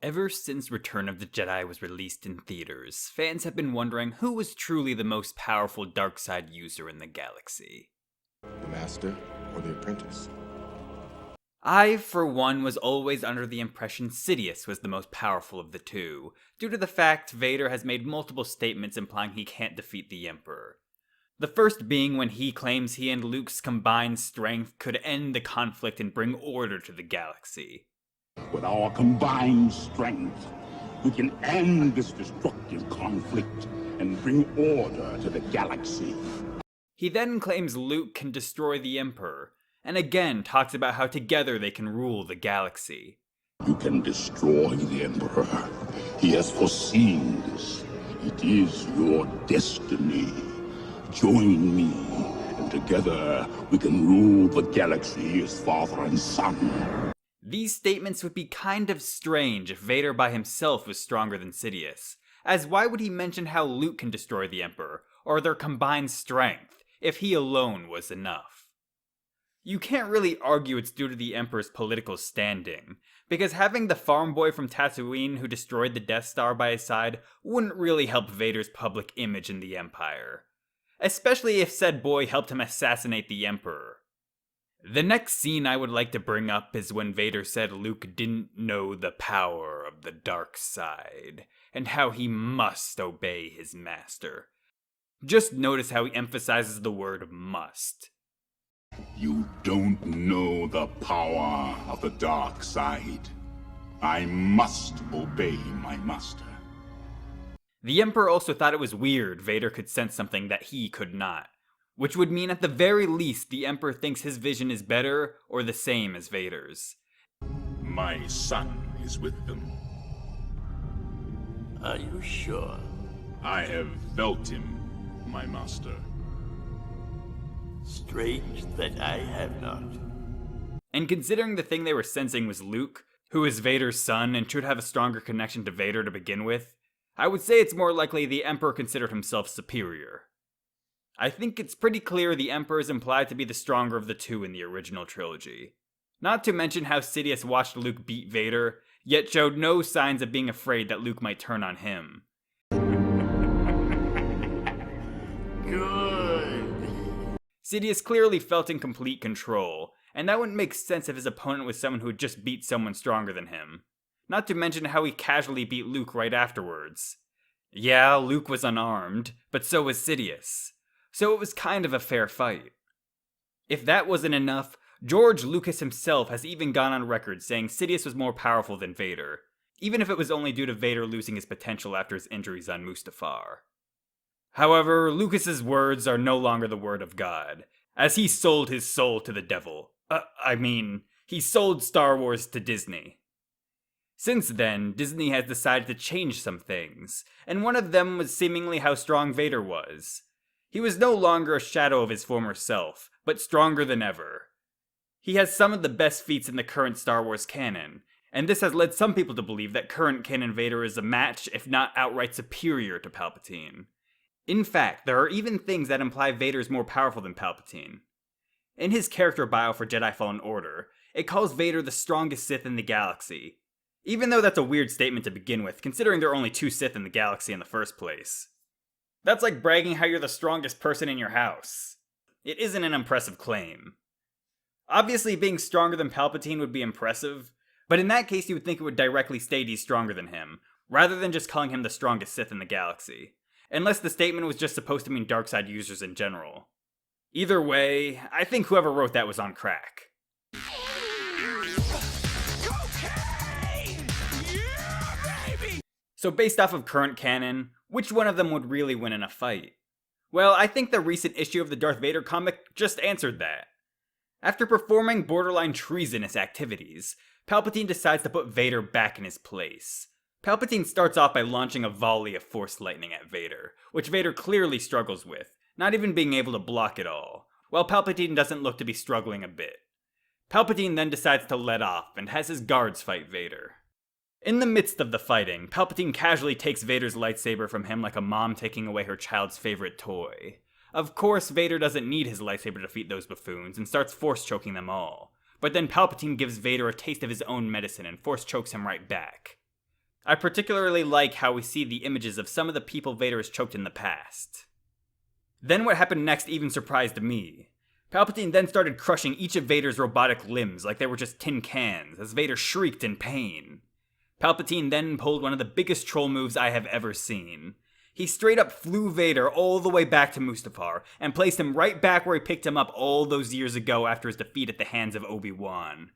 Ever since Return of the Jedi was released in theaters, fans have been wondering who was truly the most powerful dark side user in the galaxy. The master or the apprentice? I, for one, was always under the impression Sidious was the most powerful of the two, due to the fact Vader has made multiple statements implying he can't defeat the Emperor. The first being when he claims he and Luke's combined strength could end the conflict and bring order to the galaxy. With our combined strength, we can end this destructive conflict and bring order to the galaxy. He then claims Luke can destroy the Emperor, and again talks about how together they can rule the galaxy. You can destroy the Emperor. He has foreseen this. It is your destiny. Join me, and together we can rule the galaxy as father and son. These statements would be kind of strange if Vader by himself was stronger than Sidious, as why would he mention how Luke can destroy the Emperor, or their combined strength, if he alone was enough? You can't really argue it's due to the Emperor's political standing, because having the farm boy from Tatooine who destroyed the Death Star by his side wouldn't really help Vader's public image in the Empire. Especially if said boy helped him assassinate the Emperor. The next scene I would like to bring up is when Vader said Luke didn't know the power of the dark side, and how he must obey his master. Just notice how he emphasizes the word must. You don't know the power of the dark side. I must obey my master. The Emperor also thought it was weird Vader could sense something that he could not, which would mean at the very least the Emperor thinks his vision is better or the same as Vader's. My son is with them. Are you sure? I have felt him, my master. Strange that I have not. And considering the thing they were sensing was Luke, who is Vader's son and should have a stronger connection to Vader to begin with, I would say it's more likely the Emperor considered himself superior. I think it's pretty clear the Emperor is implied to be the stronger of the two in the original trilogy. Not to mention how Sidious watched Luke beat Vader, yet showed no signs of being afraid that Luke might turn on him. Good. Sidious clearly felt in complete control, and that wouldn't make sense if his opponent was someone who had just beat someone stronger than him. Not to mention how he casually beat Luke right afterwards. Yeah, Luke was unarmed, but so was Sidious. So it was kind of a fair fight. If that wasn't enough, George Lucas himself has even gone on record saying Sidious was more powerful than Vader, even if it was only due to Vader losing his potential after his injuries on Mustafar. However, Lucas's words are no longer the word of God, as he sold his soul to the devil. He sold Star Wars to Disney. Since then, Disney has decided to change some things, and one of them was seemingly how strong Vader was. He was no longer a shadow of his former self, but stronger than ever. He has some of the best feats in the current Star Wars canon, and this has led some people to believe that current canon Vader is a match, if not outright superior to Palpatine. In fact, there are even things that imply Vader is more powerful than Palpatine. In his character bio for Jedi Fallen Order, it calls Vader the strongest Sith in the galaxy, even though that's a weird statement to begin with, considering there are only 2 Sith in the galaxy in the first place. That's like bragging how you're the strongest person in your house. It isn't an impressive claim. Obviously, being stronger than Palpatine would be impressive, but in that case you would think it would directly state he's stronger than him, rather than just calling him the strongest Sith in the galaxy. Unless the statement was just supposed to mean darkseid users in general. Either way, I think whoever wrote that was on crack. So based off of current canon, which one of them would really win in a fight? Well, I think the recent issue of the Darth Vader comic just answered that. After performing borderline treasonous activities, Palpatine decides to put Vader back in his place. Palpatine starts off by launching a volley of Force lightning at Vader, which Vader clearly struggles with, not even being able to block it all, while Palpatine doesn't look to be struggling a bit. Palpatine then decides to let off and has his guards fight Vader. In the midst of the fighting, Palpatine casually takes Vader's lightsaber from him like a mom taking away her child's favorite toy. Of course, Vader doesn't need his lightsaber to defeat those buffoons and starts force choking them all. But then Palpatine gives Vader a taste of his own medicine and force chokes him right back. I particularly like how we see the images of some of the people Vader has choked in the past. Then what happened next even surprised me. Palpatine then started crushing each of Vader's robotic limbs like they were just tin cans, as Vader shrieked in pain. Palpatine then pulled one of the biggest troll moves I have ever seen. He straight up flew Vader all the way back to Mustafar, and placed him right back where he picked him up all those years ago after his defeat at the hands of Obi-Wan.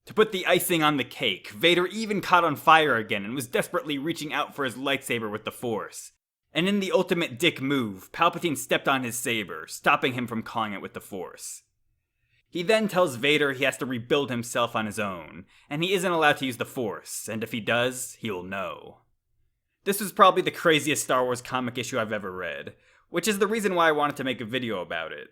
To put the icing on the cake, Vader even caught on fire again and was desperately reaching out for his lightsaber with the Force. And in the ultimate dick move, Palpatine stepped on his saber, stopping him from clawing it with the Force. He then tells Vader he has to rebuild himself on his own, and he isn't allowed to use the Force, and if he does, he'll know. This was probably the craziest Star Wars comic issue I've ever read, which is the reason why I wanted to make a video about it.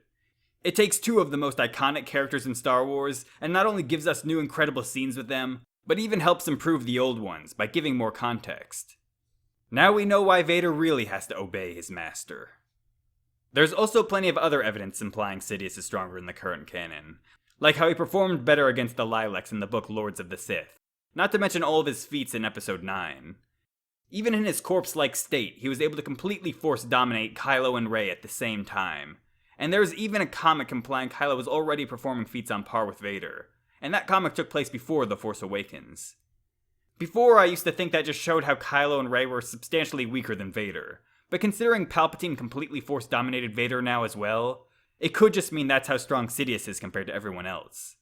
It takes two of the most iconic characters in Star Wars, and not only gives us new incredible scenes with them, but even helps improve the old ones by giving more context. Now we know why Vader really has to obey his master. There's also plenty of other evidence implying Sidious is stronger in the current canon, like how he performed better against the Lilacs in the book Lords of the Sith, not to mention all of his feats in Episode 9. Even in his corpse-like state, he was able to completely force dominate Kylo and Rey at the same time. And there's even a comic implying Kylo was already performing feats on par with Vader, and that comic took place before The Force Awakens. Before, I used to think that just showed how Kylo and Rey were substantially weaker than Vader, but considering Palpatine completely force-dominated Vader now as well, it could just mean that's how strong Sidious is compared to everyone else.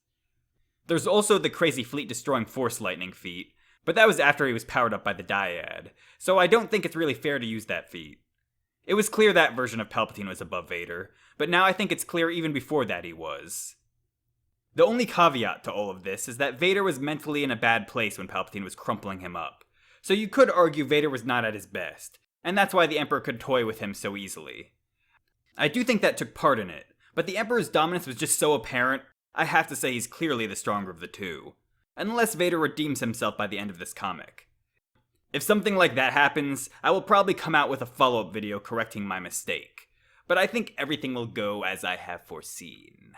There's also the crazy fleet-destroying Force Lightning feat, but that was after he was powered up by the Dyad, so I don't think it's really fair to use that feat. It was clear that version of Palpatine was above Vader, but now I think it's clear even before that he was. The only caveat to all of this is that Vader was mentally in a bad place when Palpatine was crumpling him up, so you could argue Vader was not at his best, and that's why the Emperor could toy with him so easily. I do think that took part in it, but the Emperor's dominance was just so apparent, I have to say he's clearly the stronger of the two, unless Vader redeems himself by the end of this comic. If something like that happens, I will probably come out with a follow-up video correcting my mistake, but I think everything will go as I have foreseen.